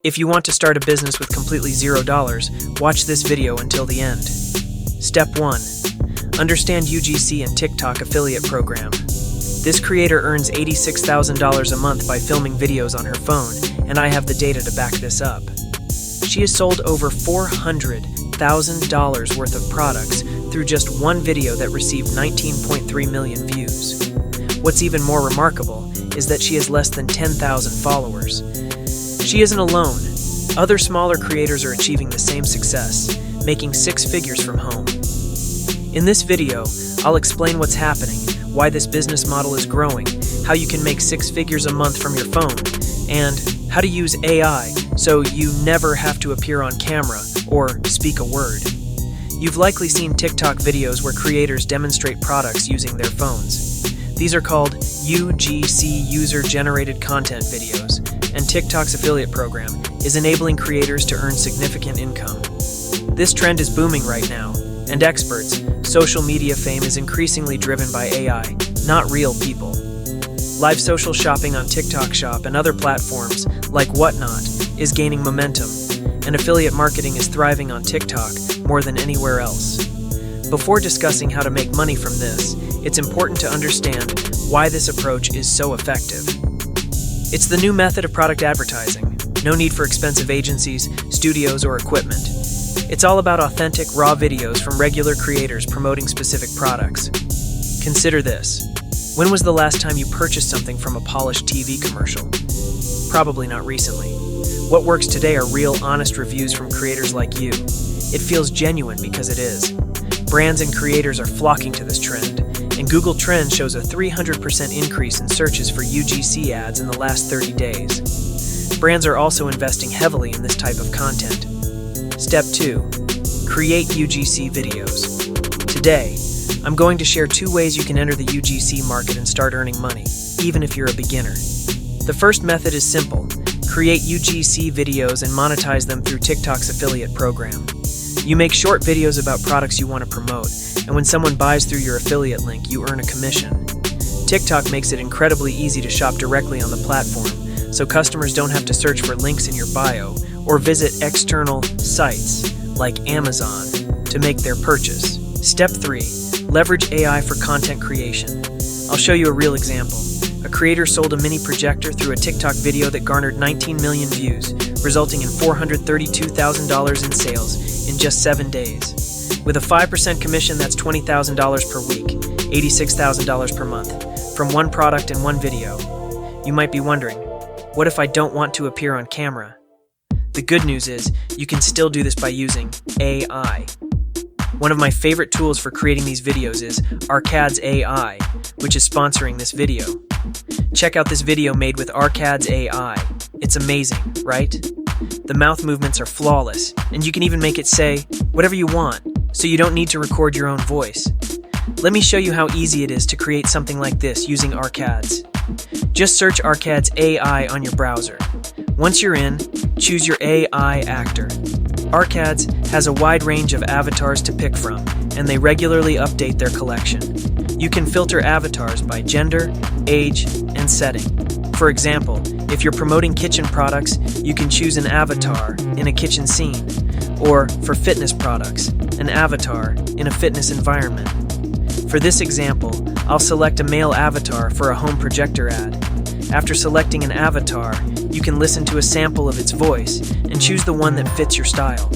If you want to start a business with completely $0, watch this video until the end. Step 1. Understand UGC and TikTok affiliate program. This creator earns $86,000 a month by filming videos on her phone, and I have the data to back this up. She has sold over $400,000 worth of products through just one video that received 19.3 million views. What's even more remarkable is that she has less than 10,000 followers. She isn't alone. Other smaller creators are achieving the same success, making 6 figures from home. In this video, I'll explain what's happening, why this business model is growing, how you can make 6 figures a month from your phone, and how to use AI so you never have to appear on camera or speak a word. You've likely seen TikTok videos where creators demonstrate products using their phones. These are called UGC, user-generated content videos, and TikTok's affiliate program is enabling creators to earn significant income. This trend is booming right now, and experts, social media fame is increasingly driven by AI, not real people. Live social shopping on TikTok Shop and other platforms like Whatnot is gaining momentum, and affiliate marketing is thriving on TikTok more than anywhere else. Before discussing how to make money from this, it's important to understand why this approach is so effective. It's the new method of product advertising. No need for expensive agencies, studios, or equipment. It's all about authentic, raw videos from regular creators promoting specific products. Consider this. When was the last time you purchased something from a polished TV commercial? Probably not recently. What works today are real, honest reviews from creators like you. It feels genuine because it is. Brands and creators are flocking to this trend, and Google Trends shows a 300% increase in searches for UGC ads in the last 30 days. Brands are also investing heavily in this type of content. Step 2. Create UGC videos. Today, I'm going to share 2 ways you can enter the UGC market and start earning money, even if you're a beginner. The first method is simple. Create UGC videos and monetize them through TikTok's affiliate program. You make short videos about products you want to promote, and when someone buys through your affiliate link, you earn a commission. TikTok makes it incredibly easy to shop directly on the platform, so customers don't have to search for links in your bio or visit external sites like Amazon to make their purchase. Step 3. Leverage AI for content creation. I'll show you a real example. A creator sold a mini projector through a TikTok video that garnered 19 million views, resulting in $432,000 in sales in just 7 days. With a 5% commission, that's $20,000 per week, $86,000 per month, from one product and one video. You might be wondering, what if I don't want to appear on camera? The good news is, you can still do this by using AI. One of my favorite tools for creating these videos is Arcad's AI, which is sponsoring this video. Check out this video made with Arcad's AI. It's amazing, right? The mouth movements are flawless, and you can even make it say whatever you want, so you don't need to record your own voice. Let me show you how easy it is to create something like this using Arcad's. Just search Arcad's AI on your browser. Once you're in, choose your AI actor. Arcad's has a wide range of avatars to pick from, and they regularly update their collection. You can filter avatars by gender, age, and setting. For example, if you're promoting kitchen products, you can choose an avatar in a kitchen scene, or for fitness products, an avatar in a fitness environment. For this example, I'll select a male avatar for a home projector ad. After selecting an avatar, you can listen to a sample of its voice and choose the one that fits your style.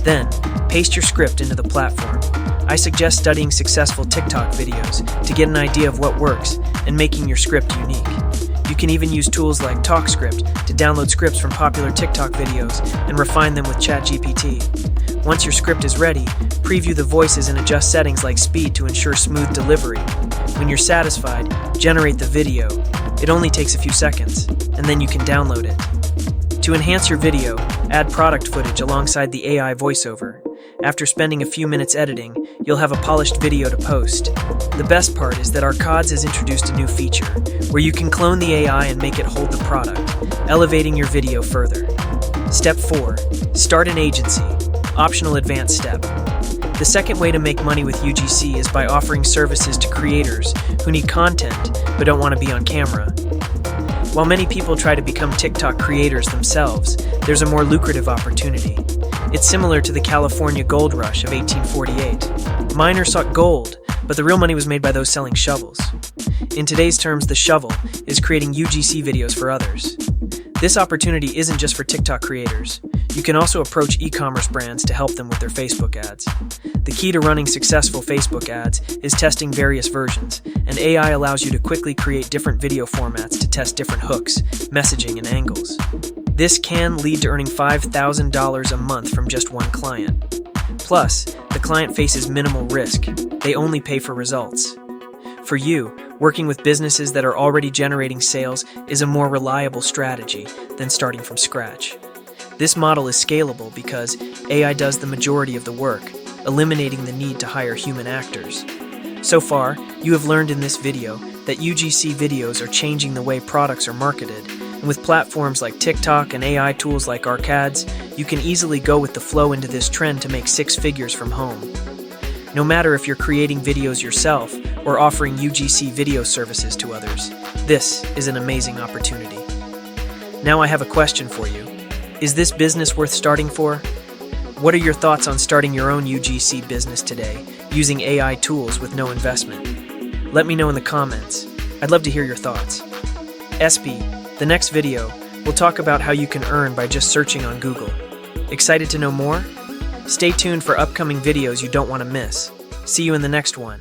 Then, paste your script into the platform. I suggest studying successful TikTok videos to get an idea of what works and making your script unique. You can even use tools like TalkScript to download scripts from popular TikTok videos and refine them with ChatGPT. Once your script is ready, preview the voices and adjust settings like speed to ensure smooth delivery. When you're satisfied, generate the video. It only takes a few seconds, and then you can download it. To enhance your video, add product footage alongside the AI voiceover. After spending a few minutes editing, you'll have a polished video to post. The best part is that Arcad's has introduced a new feature, where you can clone the AI and make it hold the product, elevating your video further. Step 4. Start an agency. Optional advanced step. The second way to make money with UGC is by offering services to creators who need content but don't want to be on camera. While many people try to become TikTok creators themselves, there's a more lucrative opportunity. It's similar to the California gold rush of 1848. Miners sought gold, but the real money was made by those selling shovels. In today's terms, the shovel is creating UGC videos for others. This opportunity isn't just for TikTok creators. You can also approach e-commerce brands to help them with their Facebook ads. The key to running successful Facebook ads is testing various versions, and AI allows you to quickly create different video formats to test different hooks, messaging, and angles. This can lead to earning $5,000 a month from just one client. Plus, the client faces minimal risk. They only pay for results. For you, working with businesses that are already generating sales is a more reliable strategy than starting from scratch. This model is scalable because AI does the majority of the work, eliminating the need to hire human actors. So far, you have learned in this video that UGC videos are changing the way products are marketed, and with platforms like TikTok and AI tools like Arcads, you can easily go with the flow into this trend to make 6 figures from home. No matter if you're creating videos yourself or offering UGC video services to others, this is an amazing opportunity. Now I have a question for you. Is this business worth starting for? What are your thoughts on starting your own UGC business today, using AI tools with no investment? Let me know in the comments. I'd love to hear your thoughts. SP, the next video, we'll talk about how you can earn by just searching on Google. Excited to know more? Stay tuned for upcoming videos you don't want to miss. See you in the next one.